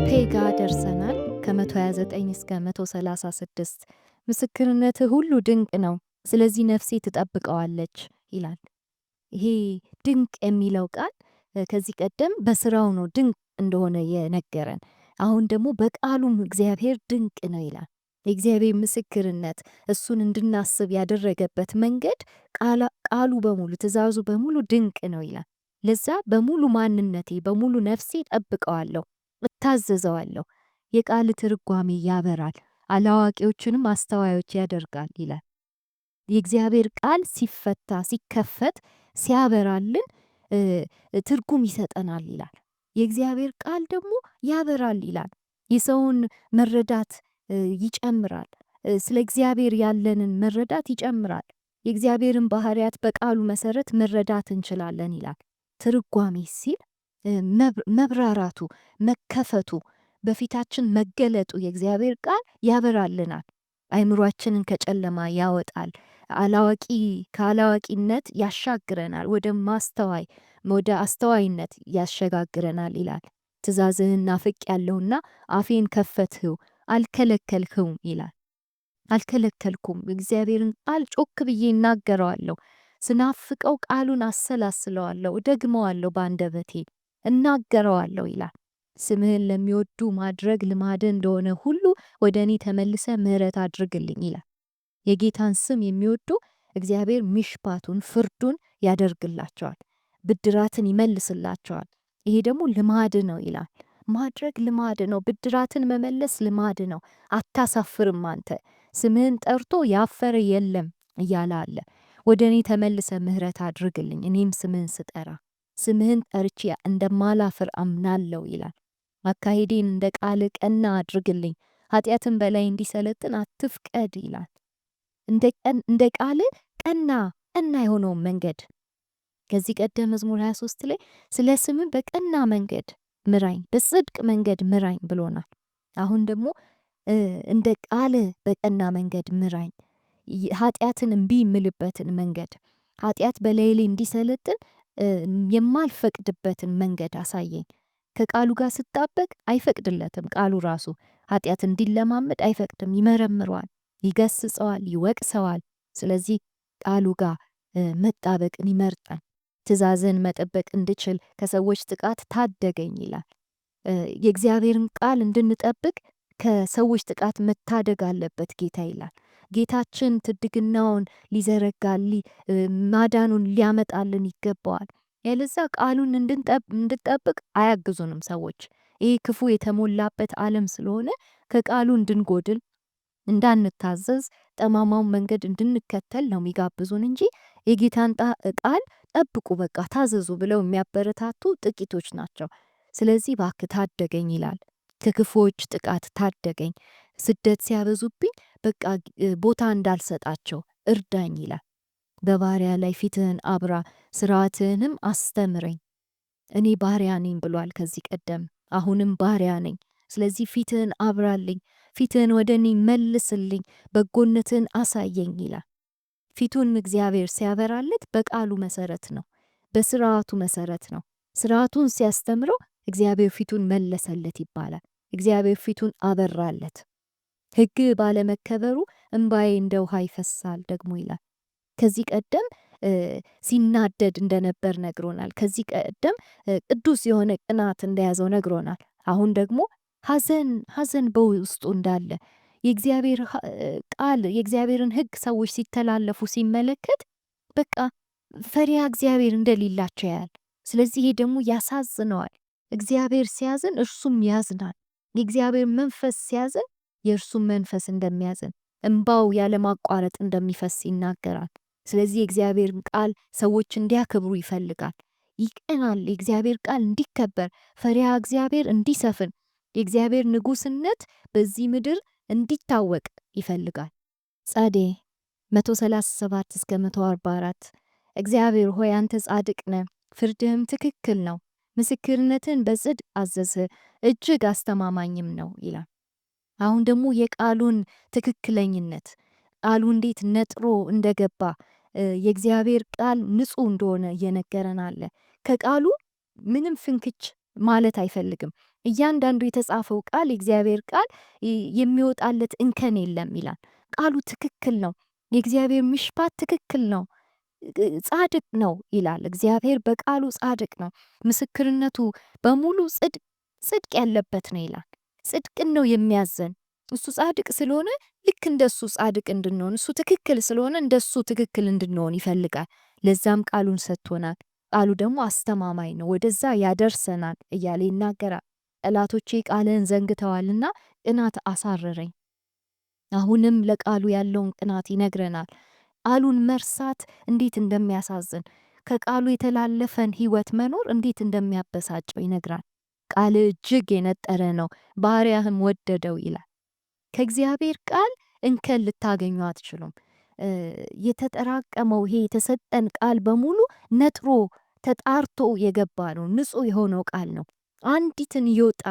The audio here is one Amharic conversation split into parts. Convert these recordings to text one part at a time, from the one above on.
ፔጋ ደርሰናል። ከ129 እስከ 136 ምስክርነትህ ሁሉ ድንቅ ነው፣ ስለዚህ ነፍሴ ትጠብቀዋለች ይላል። ይሄ ድንቅ የሚለው ቃል ከዚህ ቀደም በስራው ነው ድንቅ እንደሆነ የነገረን። አሁን ደግሞ በቃሉም እግዚአብሔር ድንቅ ነው ይላል። የእግዚአብሔር ምስክርነት እሱን እንድናስብ ያደረገበት መንገድ ቃሉ በሙሉ ትእዛዙ በሙሉ ድንቅ ነው ይላል። ለዛ በሙሉ ማንነቴ በሙሉ ነፍሴ ጠብቀዋለሁ፣ እታዘዘዋለሁ። የቃል ትርጓሜ ያበራል፣ አላዋቂዎችንም አስተዋዮች ያደርጋል ይላል። የእግዚአብሔር ቃል ሲፈታ ሲከፈት ሲያበራልን ትርጉም ይሰጠናል ይላል። የእግዚአብሔር ቃል ደግሞ ያበራል ይላል። የሰውን መረዳት ይጨምራል። ስለ እግዚአብሔር ያለንን መረዳት ይጨምራል። የእግዚአብሔርን ባህሪያት በቃሉ መሰረት መረዳት እንችላለን ይላል። ትርጓሜ ሲል መብራራቱ፣ መከፈቱ፣ በፊታችን መገለጡ የእግዚአብሔር ቃል ያበራልናል። አይምሯችንን ከጨለማ ያወጣል። ከአላዋቂነት ያሻግረናል፣ ወደ አስተዋይነት ያሸጋግረናል ይላል። ትእዛዝህን ናፍቄያለሁና አፌን ከፈትህው አልከለከልኸውም ይላል። አልከለከልኩም። እግዚአብሔርን ቃል ጮክ ብዬ እናገረዋለሁ። ስናፍቀው ቃሉን አሰላስለዋለሁ፣ እደግመዋለሁ፣ በአንደበቴ እናገረዋለሁ ይላል። ስምህን ለሚወዱ ማድረግ ልማድህ እንደሆነ ሁሉ ወደ እኔ ተመልሰ ምሕረት አድርግልኝ ይላል። የጌታን ስም የሚወዱ እግዚአብሔር ሚሽፓቱን ፍርዱን ያደርግላቸዋል፣ ብድራትን ይመልስላቸዋል። ይሄ ደግሞ ልማድ ነው ይላል። ማድረግ ልማድ ነው። ብድራትን መመለስ ልማድ ነው። አታሳፍርም አንተ። ስምህን ጠርቶ ያፈረ የለም እያለ አለ። ወደ እኔ ተመልሰ ምሕረት አድርግልኝ፣ እኔም ስምህን ስጠራ ስምህን ጠርቼ እንደማላፍር አምናለሁ ይላል። አካሄዴን እንደ ቃል ቀና አድርግልኝ፣ ኃጢአትን በላይ እንዲሰለጥን አትፍቀድ ይላል። እንደ ቃል ቀና የሆነውን መንገድ ከዚህ ቀደም መዝሙር 23 ላይ ስለ ስም በቀና መንገድ ምራኝ፣ በጽድቅ መንገድ ምራኝ ብሎናል። አሁን ደግሞ እንደ ቃል በቀና መንገድ ምራኝ፣ ኃጢአትን እምቢ የምልበትን መንገድ፣ ኃጢአት በላይ እንዲሰለጥን የማልፈቅድበትን መንገድ አሳየኝ። ከቃሉ ጋር ስጣበቅ አይፈቅድለትም። ቃሉ ራሱ ኃጢአት እንዲለማመድ አይፈቅድም። ይመረምረዋል፣ ይገስጸዋል፣ ይወቅሰዋል። ስለዚህ ቃሉ ጋር መጣበቅን ይመርጣል። ትእዛዝን መጠበቅ እንድችል ከሰዎች ጥቃት ታደገኝ ይላል። የእግዚአብሔርን ቃል እንድንጠብቅ ከሰዎች ጥቃት መታደግ አለበት ጌታ ይላል። ጌታችን ትድግናውን ሊዘረጋል ማዳኑን ሊያመጣልን ይገባዋል። ያለዛ ቃሉን እንድንጠብቅ አያግዙንም ሰዎች። ይህ ክፉ የተሞላበት ዓለም ስለሆነ ከቃሉ እንድንጎድል እንዳንታዘዝ ጠማማውን መንገድ እንድንከተል ነው የሚጋብዙን እንጂ የጌታን ቃል ጠብቁ በቃ ታዘዙ ብለው የሚያበረታቱ ጥቂቶች ናቸው። ስለዚህ እባክህ ታደገኝ ይላል። ከክፉዎች ጥቃት ታደገኝ። ስደት ሲያበዙብኝ በቃ ቦታ እንዳልሰጣቸው እርዳኝ ይላል። በባሪያ ላይ ፊትህን አብራ ስርዓትህንም አስተምረኝ። እኔ ባሪያ ነኝ ብሏል ከዚህ ቀደም፣ አሁንም ባሪያ ነኝ። ስለዚህ ፊትህን አብራልኝ፣ ፊትህን ወደ እኔ መልስልኝ፣ በጎነትህን አሳየኝ ይላል። ፊቱን እግዚአብሔር ሲያበራለት በቃሉ መሰረት ነው፣ በስርዓቱ መሰረት ነው። ስርዓቱን ሲያስተምረው እግዚአብሔር ፊቱን መለሰለት ይባላል። እግዚአብሔር ፊቱን አበራለት። ሕግ ባለመከበሩ እምባዬ እንደ ውሃ ይፈሳል ደግሞ ይላል። ከዚህ ቀደም ሲናደድ እንደነበር ነግሮናል። ከዚህ ቀደም ቅዱስ የሆነ ቅናት እንደያዘው ነግሮናል። አሁን ደግሞ ሐዘን በውስጡ እንዳለ የእግዚአብሔር ቃል የእግዚአብሔርን ሕግ ሰዎች ሲተላለፉ ሲመለከት በቃ ፈሪሃ እግዚአብሔር እንደሌላቸው ያያል። ስለዚህ ይሄ ደግሞ ያሳዝነዋል። እግዚአብሔር ሲያዝን እርሱም ያዝናል። የእግዚአብሔር መንፈስ ሲያዝን የእርሱም መንፈስ እንደሚያዝን እምባው ያለማቋረጥ እንደሚፈስ ይናገራል። ስለዚህ የእግዚአብሔርን ቃል ሰዎች እንዲያከብሩ ይፈልጋል። ይቀናል። የእግዚአብሔር ቃል እንዲከበር፣ ፈሪሃ እግዚአብሔር እንዲሰፍን፣ የእግዚአብሔር ንጉስነት በዚህ ምድር እንዲታወቅ ይፈልጋል። ጻዴ 137 እስከ 144 እግዚአብሔር ሆይ አንተ ጻድቅ ነህ፣ ፍርድህም ትክክል ነው፣ ምስክርነትን በጽድቅ አዘዝህ፣ እጅግ አስተማማኝም ነው ይላል። አሁን ደግሞ የቃሉን ትክክለኝነት ቃሉ እንዴት ነጥሮ እንደገባ የእግዚአብሔር ቃል ንጹሕ እንደሆነ እየነገረን አለ። ከቃሉ ምንም ፍንክች ማለት አይፈልግም። እያንዳንዱ የተጻፈው ቃል የእግዚአብሔር ቃል የሚወጣለት እንከን የለም ይላል። ቃሉ ትክክል ነው። የእግዚአብሔር ምሽፋት ትክክል ነው፣ ጻድቅ ነው ይላል። እግዚአብሔር በቃሉ ጻድቅ ነው። ምስክርነቱ በሙሉ ጽድቅ ያለበት ነው ይላል። ጽድቅን ነው የሚያዘን። እሱ ጻድቅ ስለሆነ ልክ እንደሱ ጻድቅ እንድንሆን፣ እሱ ትክክል ስለሆነ እንደሱ ትክክል እንድንሆን ይፈልጋል። ለዛም ቃሉን ሰጥቶናል። ቃሉ ደግሞ አስተማማኝ ነው፣ ወደዛ ያደርሰናል እያለ ይናገራል። ጠላቶቼ ቃልህን ዘንግተዋልና ቅናት አሳረረኝ። አሁንም ለቃሉ ያለውን ቅናት ይነግረናል። ቃሉን መርሳት እንዴት እንደሚያሳዝን፣ ከቃሉ የተላለፈን ሕይወት መኖር እንዴት እንደሚያበሳጨው ይነግራል። ቃል እጅግ የነጠረ ነው፣ ባሪያህም ወደደው ይላል። ከእግዚአብሔር ቃል እንከን ልታገኙ አትችሉም። የተጠራቀመው ይሄ የተሰጠን ቃል በሙሉ ነጥሮ ተጣርቶ የገባ ነው። ንጹሕ የሆነው ቃል ነው። አንዲትን እየወጣ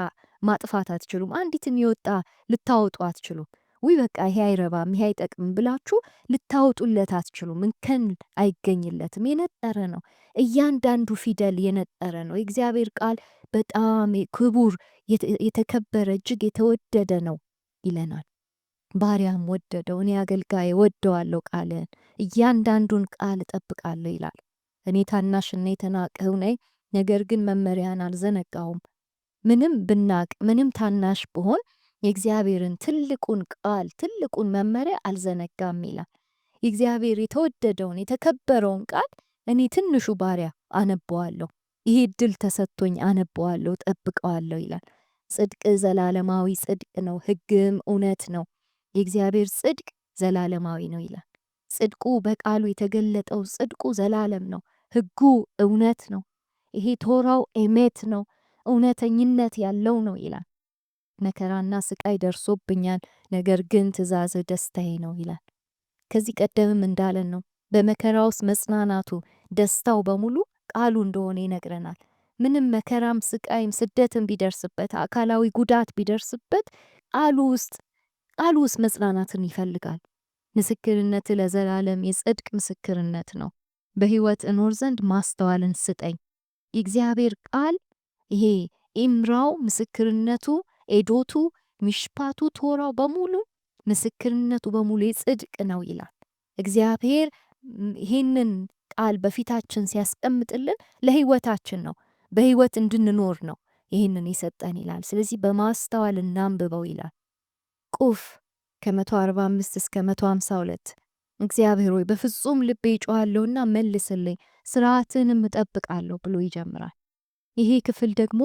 ማጥፋት አትችሉም። አንዲትን እየወጣ ልታወጡ አትችሉም። ውይ በቃ ይሄ አይረባም፣ ይሄ አይጠቅም ብላችሁ ልታወጡለት አትችሉም። እንከን አይገኝለትም። የነጠረ ነው። እያንዳንዱ ፊደል የነጠረ ነው። የእግዚአብሔር ቃል በጣም ክቡር፣ የተከበረ፣ እጅግ የተወደደ ነው ይለናል። ባሪያም ወደደው፣ እኔ አገልጋይ ወደዋለሁ ቃልህን፣ እያንዳንዱን ቃል እጠብቃለሁ ይላል። እኔ ታናሽና የተናቅሁ ነኝ፣ ነገር ግን መመሪያን አልዘነጋውም። ምንም ብናቅ፣ ምንም ታናሽ ብሆን የእግዚአብሔርን ትልቁን ቃል ትልቁን መመሪያ አልዘነጋም ይላል። የእግዚአብሔር የተወደደውን የተከበረውን ቃል እኔ ትንሹ ባሪያ አነበዋለሁ። ይሄ እድል ተሰጥቶኝ አነበዋለሁ፣ ጠብቀዋለሁ ይላል። ጽድቅ ዘላለማዊ ጽድቅ ነው፣ ሕግም እውነት ነው። የእግዚአብሔር ጽድቅ ዘላለማዊ ነው ይላል። ጽድቁ በቃሉ የተገለጠው ጽድቁ ዘላለም ነው። ሕጉ እውነት ነው። ይሄ ቶራው ኤሜት ነው፣ እውነተኝነት ያለው ነው ይላል። መከራና ስቃይ ደርሶብኛል፣ ነገር ግን ትእዛዝህ ደስታዬ ነው ይላል። ከዚህ ቀደምም እንዳለን ነው በመከራ ውስጥ መጽናናቱ ደስታው በሙሉ ቃሉ እንደሆነ ይነግረናል። ምንም መከራም ስቃይም ስደትም ቢደርስበት፣ አካላዊ ጉዳት ቢደርስበት ቃሉ ውስጥ መጽናናትን ይፈልጋል። ምስክርነት ለዘላለም የጽድቅ ምስክርነት ነው። በሕይወት እኖር ዘንድ ማስተዋልን ስጠኝ። የእግዚአብሔር ቃል ይሄ ኢምራው ምስክርነቱ፣ ኤዶቱ፣ ሚሽፓቱ፣ ቶራው በሙሉ ምስክርነቱ በሙሉ የጽድቅ ነው ይላል። እግዚአብሔር ይህንን ቃል በፊታችን ሲያስቀምጥልን ለሕይወታችን ነው፣ በሕይወት እንድንኖር ነው ይህንን የሰጠን ይላል። ስለዚህ በማስተዋል እናንብበው ይላል። ቁፍ ከ145 እስከ 152 እግዚአብሔር ሆይ በፍጹም ልቤ እጮኻለሁና መልስልኝ፣ ሥርዓትህንም እጠብቃለሁ ብሎ ይጀምራል። ይሄ ክፍል ደግሞ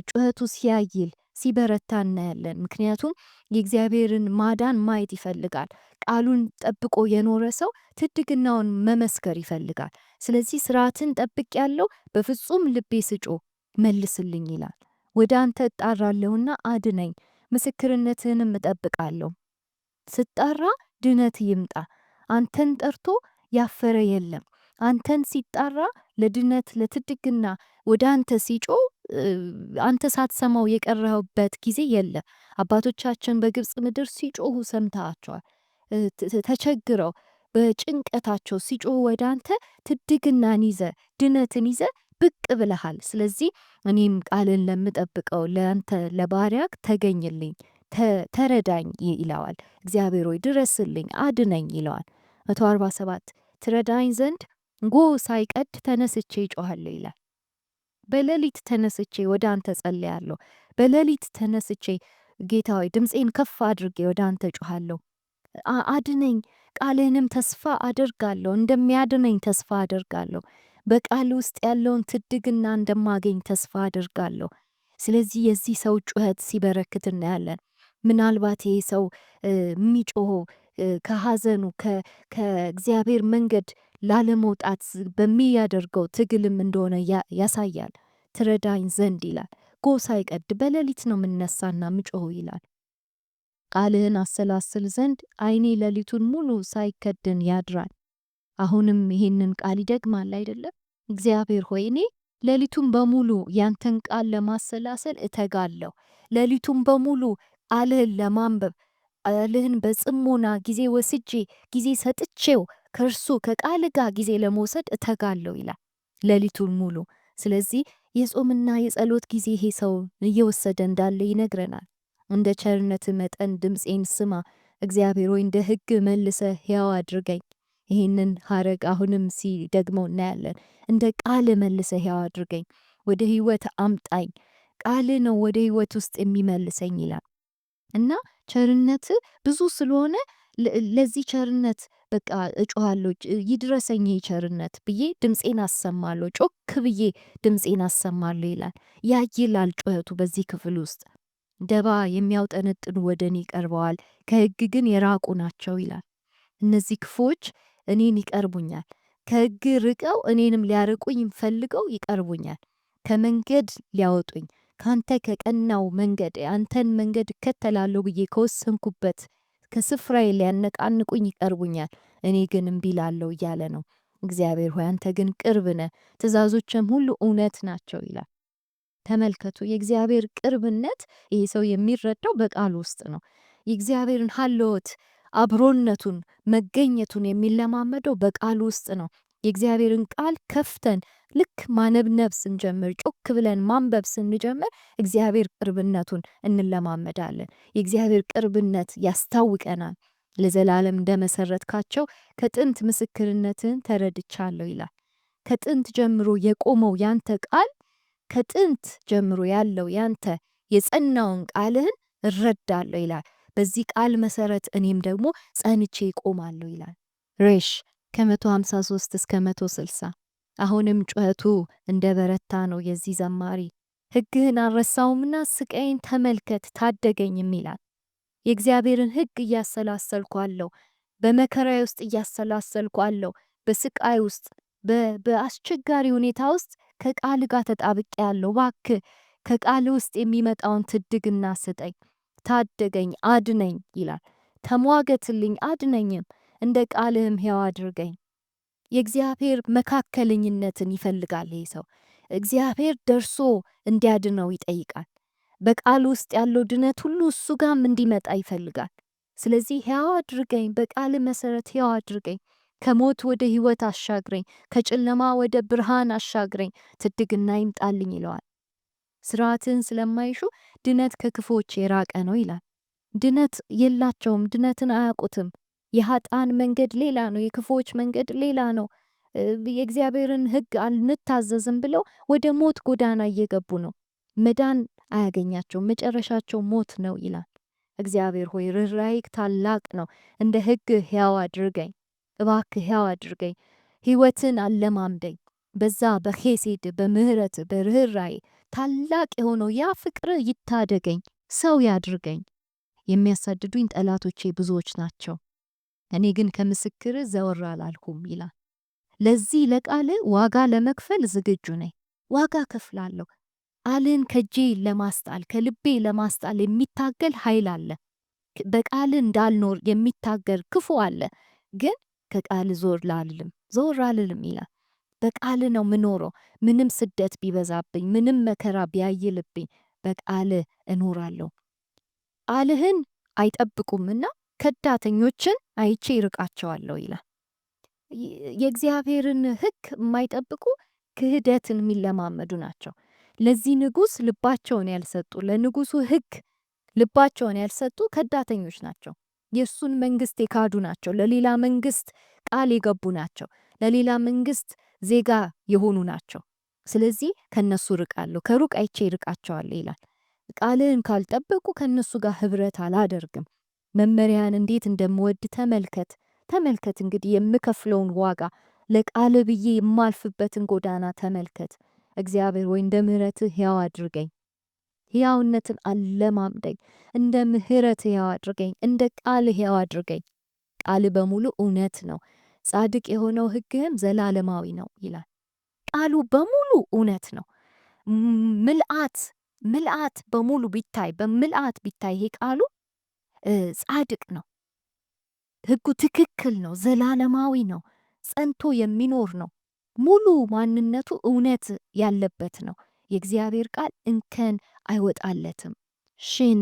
ጩኸቱ ሲያይል ሲበረታ እናያለን። ምክንያቱም የእግዚአብሔርን ማዳን ማየት ይፈልጋል። ቃሉን ጠብቆ የኖረ ሰው ትድግናውን መመስከር ይፈልጋል። ስለዚህ ሥርዓትን ጠብቄአለሁ፣ በፍጹም ልቤ ስጮህ መልስልኝ ይላል። ወደ አንተ እጣራለሁና አድነኝ፣ ምስክርነትህንም እጠብቃለሁ። ስጣራ ድነት ይምጣ። አንተን ጠርቶ ያፈረ የለም። አንተን ሲጣራ ለድነት ለትድግና ወደ አንተ ሲጮህ አንተ ሳትሰማው የቀረበት ጊዜ የለም። አባቶቻችን በግብፅ ምድር ሲጮሁ ሰምተዋቸዋል። ተቸግረው በጭንቀታቸው ሲጮሁ ወደ አንተ ትድግናን ይዘ ድነትን ይዘ ብቅ ብለሃል። ስለዚህ እኔም ቃልን ለምጠብቀው ለአንተ ለባሪያክ ተገኝልኝ፣ ተረዳኝ ይለዋል። እግዚአብሔር ሆይ ድረስልኝ፣ አድነኝ ይለዋል። 147 ትረዳኝ ዘንድ ጎህ ሳይቀድ ተነስቼ ይጮኻለሁ ይላል። በሌሊት ተነስቼ ወደ አንተ ጸልያለሁ። በሌሊት ተነስቼ ጌታ ሆይ ድምፄን ከፍ አድርጌ ወደ አንተ ጮኻለሁ። አድነኝ፣ ቃልህንም ተስፋ አደርጋለሁ፣ እንደሚያድነኝ ተስፋ አደርጋለሁ። በቃል ውስጥ ያለውን ትድግና እንደማገኝ ተስፋ አደርጋለሁ። ስለዚህ የዚህ ሰው ጩኸት ሲበረክት እናያለን። ምናልባት ይህ ሰው የሚጮኸው ከሐዘኑ ከእግዚአብሔር መንገድ ላለመውጣት በሚያደርገው ትግልም እንደሆነ ያሳያል። ትረዳኝ ዘንድ ይላል። ጎህ ሳይቀድ በሌሊት ነው የምነሳና ምጮኸው ይላል። ቃልህን አሰላስል ዘንድ ዓይኔ ሌሊቱን ሙሉ ሳይከድን ያድራል። አሁንም ይህንን ቃል ይደግማል አይደለም? እግዚአብሔር ሆይ እኔ ሌሊቱን በሙሉ ያንተን ቃል ለማሰላሰል እተጋለሁ። ሌሊቱን በሙሉ ቃልህን ለማንበብ ቃልህን በጽሞና ጊዜ ወስጄ ጊዜ ሰጥቼው ከእርሱ ከቃል ጋር ጊዜ ለመውሰድ እተጋለሁ ይላል ሌሊቱን ሙሉ። ስለዚህ የጾምና የጸሎት ጊዜ ይሄ ሰው እየወሰደ እንዳለ ይነግረናል። እንደ ቸርነት መጠን ድምፄን ስማ፣ እግዚአብሔር ሆይ እንደ ሕግ መልሰ ሕያው አድርገኝ። ይህንን ሐረግ አሁንም ሲደግመው እናያለን። እንደ ቃል መልሰ ሕያው አድርገኝ፣ ወደ ሕይወት አምጣኝ። ቃል ነው ወደ ሕይወት ውስጥ የሚመልሰኝ ይላል እና ቸርነት ብዙ ስለሆነ ለዚህ ቸርነት በቃ እጮሃለሁ፣ ይድረሰኝ ይህ ቸርነት ብዬ ድምፄን አሰማለሁ፣ ጮክ ብዬ ድምፄን አሰማለሁ ይላል። ያይላል ጩኸቱ በዚህ ክፍል ውስጥ። ደባ የሚያውጠነጥኑ ወደ እኔ ቀርበዋል፣ ከሕግ ግን የራቁ ናቸው ይላል። እነዚህ ክፉዎች እኔን ይቀርቡኛል፣ ከሕግ ርቀው እኔንም ሊያርቁኝ ፈልገው ይቀርቡኛል። ከመንገድ ሊያወጡኝ ካንተ ከቀናው መንገድ አንተን መንገድ እከተላለሁ ብዬ ከወሰንኩበት ከስፍራዬ ሊያነቃንቁኝ ይቀርቡኛል፣ እኔ ግን እምቢ እላለሁ እያለ ነው። እግዚአብሔር ሆይ አንተ ግን ቅርብ ነህ፣ ትእዛዞችም ሁሉ እውነት ናቸው ይላል። ተመልከቱ፣ የእግዚአብሔር ቅርብነት ይህ ሰው የሚረዳው በቃል ውስጥ ነው። የእግዚአብሔርን ሀልዎት አብሮነቱን መገኘቱን የሚለማመደው በቃል ውስጥ ነው። የእግዚአብሔርን ቃል ከፍተን ልክ ማነብነብ ስንጀምር፣ ጮክ ብለን ማንበብ ስንጀምር እግዚአብሔር ቅርብነቱን እንለማመዳለን። የእግዚአብሔር ቅርብነት ያስታውቀናል። ለዘላለም እንደመሰረትካቸው ከጥንት ምስክርነትን ተረድቻለሁ ይላል። ከጥንት ጀምሮ የቆመው ያንተ ቃል፣ ከጥንት ጀምሮ ያለው ያንተ የጸናውን ቃልህን እረዳለሁ ይላል። በዚህ ቃል መሰረት እኔም ደግሞ ጸንቼ ይቆማለሁ ይላል። ሬሽ ከ153 እስከ 160 አሁንም ጩኸቱ እንደ በረታ ነው የዚህ ዘማሪ። ሕግህን አልረሳውምና ስቃይን ተመልከት ታደገኝም ይላል። የእግዚአብሔርን ሕግ እያሰላሰልኳለሁ፣ በመከራዬ ውስጥ እያሰላሰልኳለሁ፣ በስቃይ ውስጥ በአስቸጋሪ ሁኔታ ውስጥ ከቃል ጋር ተጣብቄ ያለው። እባክህ ከቃል ውስጥ የሚመጣውን ትድግና ስጠኝ፣ ታደገኝ፣ አድነኝ ይላል። ተሟገትልኝ፣ አድነኝም፣ እንደ ቃልህም ሕያው አድርገኝ። የእግዚአብሔር መካከለኝነትን ይፈልጋል ይህ ሰው። እግዚአብሔር ደርሶ እንዲያድነው ይጠይቃል። በቃል ውስጥ ያለው ድነት ሁሉ እሱ ጋም እንዲመጣ ይፈልጋል። ስለዚህ ሕያው አድርገኝ፣ በቃል መሰረት ሕያው አድርገኝ፣ ከሞት ወደ ሕይወት አሻግረኝ፣ ከጨለማ ወደ ብርሃን አሻግረኝ፣ ትድግና ይምጣልኝ ይለዋል። ስርዓትን ስለማይሹ ድነት ከክፎች የራቀ ነው ይላል። ድነት የላቸውም፣ ድነትን አያውቁትም። የኃጥአን መንገድ ሌላ ነው፣ የክፎች መንገድ ሌላ ነው። የእግዚአብሔርን ሕግ አንታዘዝም ብለው ወደ ሞት ጎዳና እየገቡ ነው። መዳን አያገኛቸውም፣ መጨረሻቸው ሞት ነው ይላል። እግዚአብሔር ሆይ ርኅራኄህ ታላቅ ነው፣ እንደ ሕግ ሕያው አድርገኝ፣ እባክህ ሕያው አድርገኝ፣ ሕይወትን አለማምደኝ። በዛ በኬሴድ በምህረት በርኅራኄ ታላቅ የሆነው ያ ፍቅር ይታደገኝ፣ ሰው ያድርገኝ። የሚያሳድዱኝ ጠላቶቼ ብዙዎች ናቸው፣ እኔ ግን ከምስክር ዘወር አላልኩም ይላል። ለዚህ ለቃል ዋጋ ለመክፈል ዝግጁ ነኝ፣ ዋጋ ከፍላለሁ። ቃልን ከጄ ለማስጣል ከልቤ ለማስጣል የሚታገል ኃይል አለ። በቃል እንዳልኖር የሚታገል ክፉ አለ። ግን ከቃል ዞር አልልም ይላል። በቃል ነው ምኖረው። ምንም ስደት ቢበዛብኝ፣ ምንም መከራ ቢያይልብኝ በቃል እኖራለሁ። ቃልህን አይጠብቁምና ከዳተኞችን አይቼ ይርቃቸዋለሁ ይላል። የእግዚአብሔርን ሕግ የማይጠብቁ ክህደትን የሚለማመዱ ናቸው። ለዚህ ንጉሥ ልባቸውን ያልሰጡ፣ ለንጉሱ ሕግ ልባቸውን ያልሰጡ ከዳተኞች ናቸው። የእሱን መንግስት የካዱ ናቸው። ለሌላ መንግስት ቃል የገቡ ናቸው። ለሌላ መንግስት ዜጋ የሆኑ ናቸው። ስለዚህ ከነሱ ርቃለሁ፣ ከሩቅ አይቼ ይርቃቸዋለሁ ይላል። ቃልህን ካልጠበቁ ከነሱ ጋር ህብረት አላደርግም። መመሪያን እንዴት እንደምወድ ተመልከት። እንግዲህ የምከፍለውን ዋጋ ለቃል ብዬ የማልፍበትን ጎዳና ተመልከት። እግዚአብሔር ወይ እንደ ምሕረትህ ሕያው አድርገኝ፣ ሕያውነትን አለማምደኝ። እንደ ምሕረትህ ሕያው አድርገኝ፣ እንደ ቃል ሕያው አድርገኝ። ቃል በሙሉ እውነት ነው፣ ጻድቅ የሆነው ሕግህም ዘላለማዊ ነው ይላል። ቃሉ በሙሉ እውነት ነው። ምልአት በሙሉ በምልአት ቢታይ ይሄ ቃሉ ጻድቅ ነው። ሕጉ ትክክል ነው፣ ዘላለማዊ ነው፣ ጸንቶ የሚኖር ነው። ሙሉ ማንነቱ እውነት ያለበት ነው። የእግዚአብሔር ቃል እንከን አይወጣለትም። ሽን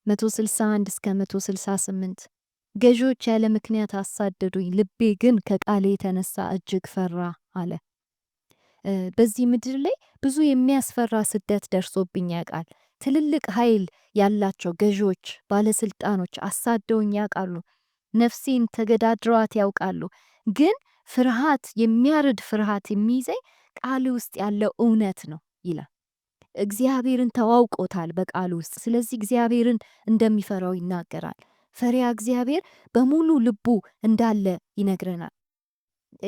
161 እስከ 168 ገዢዎች ያለ ምክንያት አሳደዱኝ፣ ልቤ ግን ከቃሌ የተነሳ እጅግ ፈራ አለ። በዚህ ምድር ላይ ብዙ የሚያስፈራ ስደት ደርሶብኝ ያውቃል። ትልልቅ ኃይል ያላቸው ገዢዎች፣ ባለስልጣኖች አሳደውኝ ያውቃሉ። ነፍሴን ተገዳድረዋት ያውቃሉ። ግን ፍርሃት፣ የሚያርድ ፍርሃት የሚይዘኝ ቃል ውስጥ ያለው እውነት ነው ይላል። እግዚአብሔርን ተዋውቆታል በቃሉ ውስጥ። ስለዚህ እግዚአብሔርን እንደሚፈራው ይናገራል። ፈሪያ እግዚአብሔር በሙሉ ልቡ እንዳለ ይነግረናል።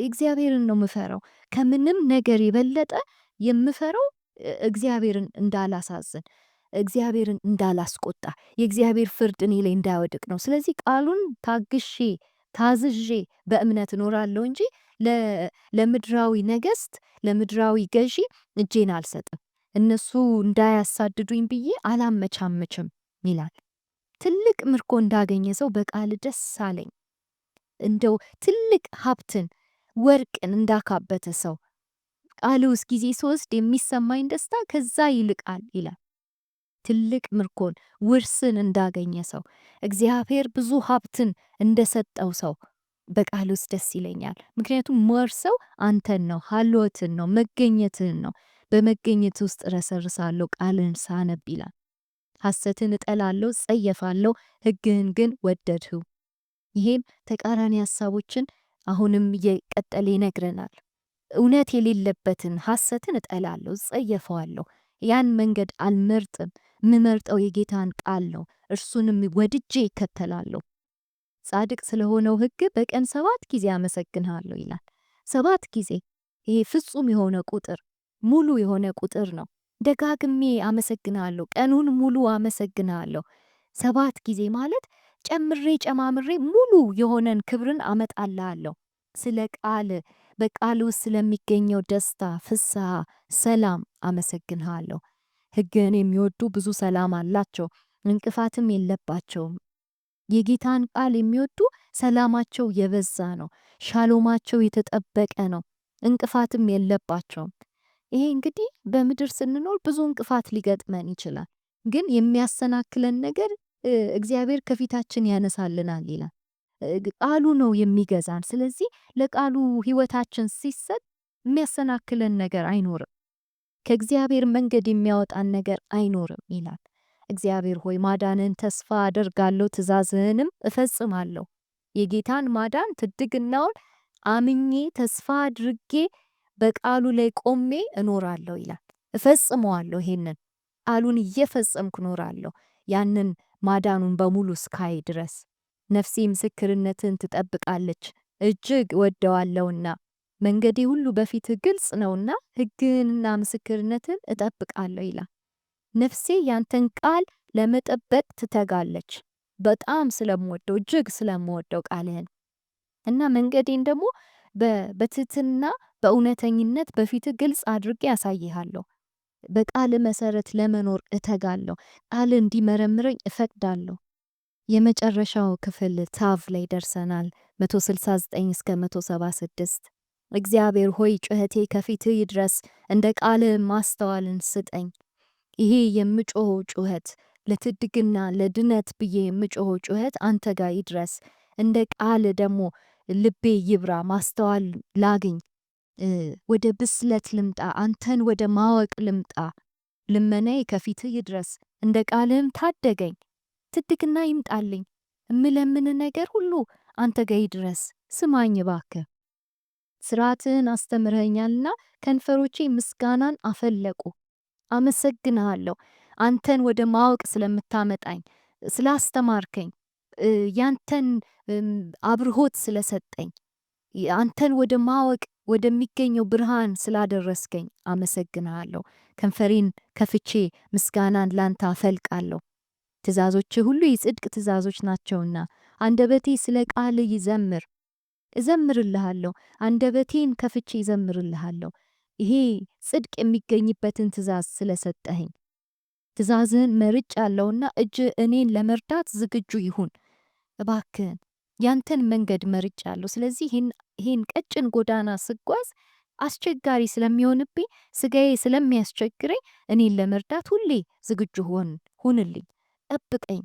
እግዚአብሔርን ነው የምፈራው። ከምንም ነገር የበለጠ የምፈራው እግዚአብሔርን እንዳላሳዝን፣ እግዚአብሔርን እንዳላስቆጣ፣ የእግዚአብሔር ፍርድ እኔ ላይ እንዳይወድቅ ነው። ስለዚህ ቃሉን ታግሼ ታዝዤ በእምነት እኖራለሁ እንጂ ለምድራዊ ነገስት፣ ለምድራዊ ገዢ እጄን አልሰጥም። እነሱ እንዳያሳድዱኝ ብዬ አላመቻምችም ይላል። ትልቅ ምርኮ እንዳገኘ ሰው በቃል ደስ አለኝ። እንደው ትልቅ ሀብትን ወርቅን እንዳካበተ ሰው ቃል ውስጥ ጊዜ ስወስድ የሚሰማኝ ደስታ ከዛ ይልቃል ይላል። ትልቅ ምርኮን ውርስን እንዳገኘ ሰው፣ እግዚአብሔር ብዙ ሀብትን እንደሰጠው ሰው በቃል ውስጥ ደስ ይለኛል። ምክንያቱም መወርሰው አንተን ነው፣ ሀልወትን ነው፣ መገኘትን ነው። በመገኘት ውስጥ ረሰርሳለሁ ቃልን ሳነብ ይላል። ሐሰትን እጠላለሁ፣ ጸየፋለሁ፣ ሕግህን ግን ወደድሁ። ይሄም ተቃራኒ ሐሳቦችን አሁንም እየቀጠለ ይነግረናል። እውነት የሌለበትን ሐሰትን እጠላለሁ፣ ጸየፈዋለሁ። ያን መንገድ አልመርጥም። የምመርጠው የጌታን ቃል ነው። እርሱንም ወድጄ ይከተላለሁ። ጻድቅ ስለሆነው ሕግ በቀን 7 ጊዜ አመሰግንሃለሁ ይላል። 7 ጊዜ ይሄ ፍጹም የሆነ ቁጥር፣ ሙሉ የሆነ ቁጥር ነው። ደጋግሜ አመሰግንሃለሁ፣ ቀኑን ሙሉ አመሰግንሃለሁ። 7 ጊዜ ማለት ጨምሬ ጨማምሬ ሙሉ የሆነን ክብርን አመጣልሃለሁ። ስለ ቃል፣ በቃል ውስጥ ስለሚገኘው ደስታ፣ ፍስሐ፣ ሰላም አመሰግንሃለሁ። ሕግን የሚወዱ ብዙ ሰላም አላቸው፣ እንቅፋትም የለባቸውም። የጌታን ቃል የሚወዱ ሰላማቸው የበዛ ነው፣ ሻሎማቸው የተጠበቀ ነው፣ እንቅፋትም የለባቸውም። ይሄ እንግዲህ በምድር ስንኖር ብዙ እንቅፋት ሊገጥመን ይችላል። ግን የሚያሰናክለን ነገር እግዚአብሔር ከፊታችን ያነሳልናል ይላል። ቃሉ ነው የሚገዛን። ስለዚህ ለቃሉ ሕይወታችን ሲሰጥ የሚያሰናክለን ነገር አይኖርም። ከእግዚአብሔር መንገድ የሚያወጣን ነገር አይኖርም ይላል። እግዚአብሔር ሆይ ማዳንን ተስፋ አደርጋለሁ፣ ትእዛዝህንም እፈጽማለሁ። የጌታን ማዳን ትድግናውን አምኜ ተስፋ አድርጌ በቃሉ ላይ ቆሜ እኖራለሁ ይላል። እፈጽመዋለሁ። ይሄንን ቃሉን እየፈጸምኩ እኖራለሁ፣ ያንን ማዳኑን በሙሉ እስካይ ድረስ። ነፍሴ ምስክርነትን ትጠብቃለች፣ እጅግ ወደዋለሁና። መንገዴ ሁሉ በፊትህ ግልጽ ነውና ሕግህንና ምስክርነትን እጠብቃለሁ ይላል። ነፍሴ ያንተን ቃል ለመጠበቅ ትተጋለች። በጣም ስለምወደው፣ እጅግ ስለምወደው ቃልህን እና መንገዴን ደግሞ በትህትና በእውነተኝነት በፊትህ ግልጽ አድርጌ ያሳይሃለሁ። በቃል መሰረት ለመኖር እተጋለሁ። ቃል እንዲመረምረኝ እፈቅዳለሁ። የመጨረሻው ክፍል ታቭ ላይ ደርሰናል። 169 እስከ 176 እግዚአብሔር ሆይ ጩኸቴ ከፊትህ ይድረስ፣ እንደ ቃልህ ማስተዋልን ስጠኝ። ይሄ የምጮኸው ጩኸት ለትድግና ለድነት ብዬ የምጮኸው ጩኸት አንተ ጋር ይድረስ። እንደ ቃል ደግሞ ልቤ ይብራ፣ ማስተዋል ላግኝ፣ ወደ ብስለት ልምጣ፣ አንተን ወደ ማወቅ ልምጣ። ልመናዬ ከፊትህ ይድረስ፣ እንደ ቃልህም ታደገኝ። ትድግና ይምጣልኝ። እምለምን ነገር ሁሉ አንተ ጋር ይድረስ። ስማኝ እባክህ። ስርዓትህን አስተምረኸኛልና ከንፈሮቼ ምስጋናን አፈለቁ። አመሰግንሃለሁ አንተን ወደ ማወቅ ስለምታመጣኝ፣ ስላስተማርከኝ፣ ያንተን አብርሆት ስለሰጠኝ፣ አንተን ወደ ማወቅ ወደሚገኘው ብርሃን ስላደረስከኝ አመሰግንሃለሁ። ከንፈሬን ከፍቼ ምስጋናን ላንተ አፈልቃለሁ። ትእዛዞች ሁሉ የጽድቅ ትእዛዞች ናቸውና አንደበቴ ስለ ቃል ይዘምር። እዘምርልሃለሁ፣ አንደበቴን ከፍቼ ይዘምርልሃለሁ። ይሄ ጽድቅ የሚገኝበትን ትእዛዝ ስለሰጠኸኝ። ትእዛዝህን መርጫለሁና እጅ እኔን ለመርዳት ዝግጁ ይሁን። እባክህን ያንተን መንገድ መርጫለሁ። ስለዚህ ይህን ቀጭን ጎዳና ስጓዝ አስቸጋሪ ስለሚሆንብኝ፣ ስጋዬ ስለሚያስቸግረኝ እኔን ለመርዳት ሁሌ ዝግጁ ሁንልኝ። ጠብቀኝ።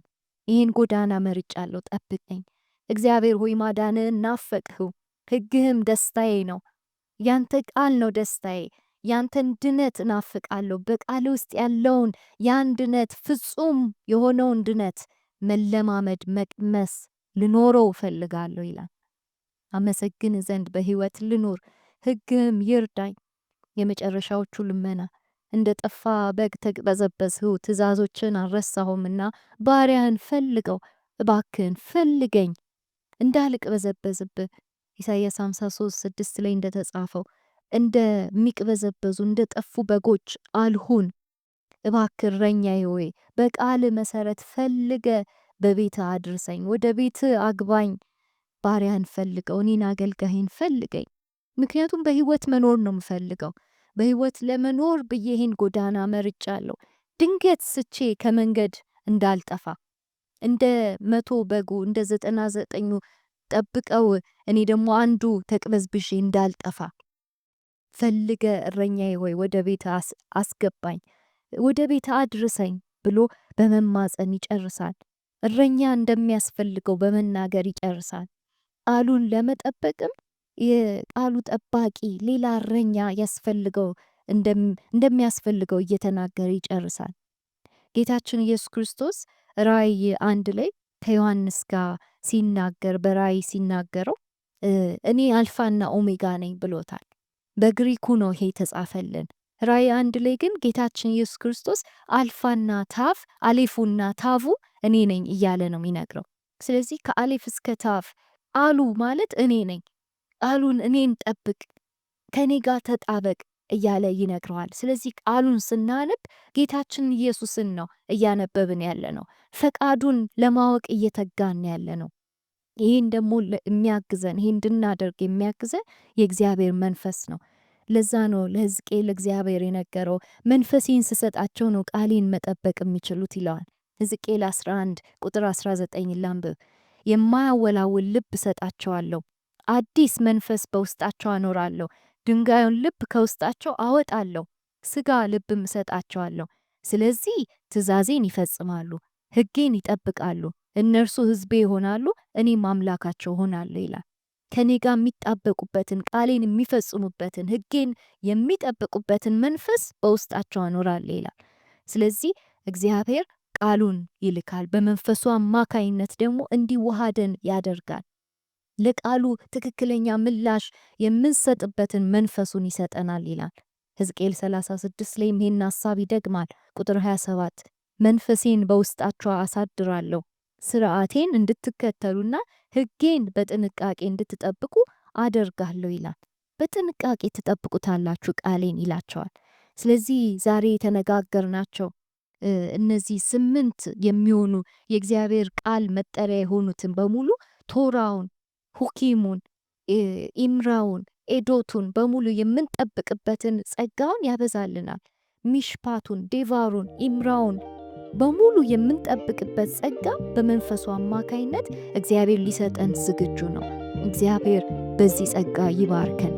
ይህን ጎዳና መርጫለሁ፣ ጠብቀኝ። እግዚአብሔር ሆይ ማዳንህን ናፈቅሁ፣ ሕግህም ደስታዬ ነው። ያንተ ቃል ነው ደስታዬ። ያንተን ድነት እናፍቃለሁ። በቃል ውስጥ ያለውን ያን ድነት ፍጹም የሆነውን ድነት መለማመድ መቅመስ ልኖረው እፈልጋለሁ ይላል። አመሰግን ዘንድ በሕይወት ልኑር፣ ሕግህም ይርዳኝ። የመጨረሻዎቹ ልመና እንደ ጠፋ በግ ተቅበዘበዝሁ፣ ትእዛዞችን አልረሳሁምና ባሪያህን ፈልገው፣ እባክህን ፈልገኝ እንዳልቅበዘበዝብህ። ኢሳይያስ 53:6 ላይ እንደተጻፈው እንደሚቅበዘበዙ እንደ ጠፉ በጎች አልሁን። እባክህ እረኛዬ ሆይ በቃል መሰረት ፈልገ በቤት አድርሰኝ፣ ወደ ቤት አግባኝ። ባሪያን ፈልገው፣ እኔን አገልጋይን ፈልገኝ። ምክንያቱም በሕይወት መኖር ነው የምፈልገው። በሕይወት ለመኖር ብዬ ይህን ጎዳና መርጫለሁ። ድንገት ስቼ ከመንገድ እንዳልጠፋ እንደ 100 በጉ እንደ 99ኙ ጠብቀው እኔ ደግሞ አንዱ ተቅበዝብዤ እንዳልጠፋ ፈልገ እረኛዬ ሆይ ወደ ቤት አስገባኝ፣ ወደ ቤት አድርሰኝ ብሎ በመማፀን ይጨርሳል። እረኛ እንደሚያስፈልገው በመናገር ይጨርሳል። ቃሉን ለመጠበቅም የቃሉ ጠባቂ ሌላ እረኛ ያስፈልገው እንደሚያስፈልገው እየተናገረ ይጨርሳል። ጌታችን ኢየሱስ ክርስቶስ ራእይ 1 ላይ ከዮሐንስ ጋር ሲናገር በራእይ ሲናገረው እኔ አልፋና ኦሜጋ ነኝ ብሎታል። በግሪኩ ነው ይሄ ተጻፈልን። ራእይ 1 ላይ ግን ጌታችን ኢየሱስ ክርስቶስ አልፋና ታፍ አሌፉና ታቡ እኔ ነኝ እያለ ነው የሚነግረው። ስለዚህ ከአሌፍ እስከ ታፍ ቃሉ ማለት እኔ ነኝ። ቃሉን እኔን ጠብቅ፣ ከኔ ጋር ተጣበቅ እያለ ይነግረዋል። ስለዚህ ቃሉን ስናነብ ጌታችን ኢየሱስን ነው እያነበብን ያለ ነው። ፈቃዱን ለማወቅ እየተጋን ያለ ነው። ይህን ደግሞ የሚያግዘን ይህን እንድናደርግ የሚያግዘን የእግዚአብሔር መንፈስ ነው። ለዛ ነው ለሕዝቅኤል እግዚአብሔር የነገረው መንፈሴን ስሰጣቸው ነው ቃሌን መጠበቅ የሚችሉት ይለዋል። ሕዝቅኤል 11 ቁጥር 19 ላንብብ። የማያወላውል ልብ እሰጣቸዋለሁ፣ አዲስ መንፈስ በውስጣቸው አኖራለሁ፣ ድንጋዩን ልብ ከውስጣቸው አወጣለሁ፣ ሥጋ ልብም እሰጣቸዋለሁ። ስለዚህ ትእዛዜን ይፈጽማሉ፣ ሕጌን ይጠብቃሉ። እነርሱ ሕዝቤ ይሆናሉ፣ እኔም አምላካቸው ሆናለሁ ይላል። ከኔ ጋር የሚጣበቁበትን ቃሌን የሚፈጽሙበትን ሕጌን የሚጠብቁበትን መንፈስ በውስጣቸው አኖራለሁ ይላል። ስለዚህ እግዚአብሔር ቃሉን ይልካል፣ በመንፈሱ አማካይነት ደግሞ እንዲዋሃደን ያደርጋል። ለቃሉ ትክክለኛ ምላሽ የምንሰጥበትን መንፈሱን ይሰጠናል ይላል። ሕዝቅኤል 36 ላይ ይህን ሐሳብ ይደግማል። ቁጥር 27 መንፈሴን በውስጣቸው አሳድራለሁ፣ ስርዓቴን እንድትከተሉና ሕጌን በጥንቃቄ እንድትጠብቁ አደርጋለሁ ይላል። በጥንቃቄ ትጠብቁታላችሁ ቃሌን ይላቸዋል። ስለዚህ ዛሬ የተነጋገርናቸው እነዚህ 8 የሚሆኑ የእግዚአብሔር ቃል መጠሪያ የሆኑትን በሙሉ ቶራውን፣ ሁኪሙን፣ ኢምራውን፣ ኤዶቱን በሙሉ የምንጠብቅበትን ጸጋውን ያበዛልናል። ሚሽፓቱን፣ ዴቫሩን፣ ኢምራውን በሙሉ የምንጠብቅበት ጸጋ በመንፈሱ አማካይነት እግዚአብሔር ሊሰጠን ዝግጁ ነው። እግዚአብሔር በዚህ ጸጋ ይባርከን።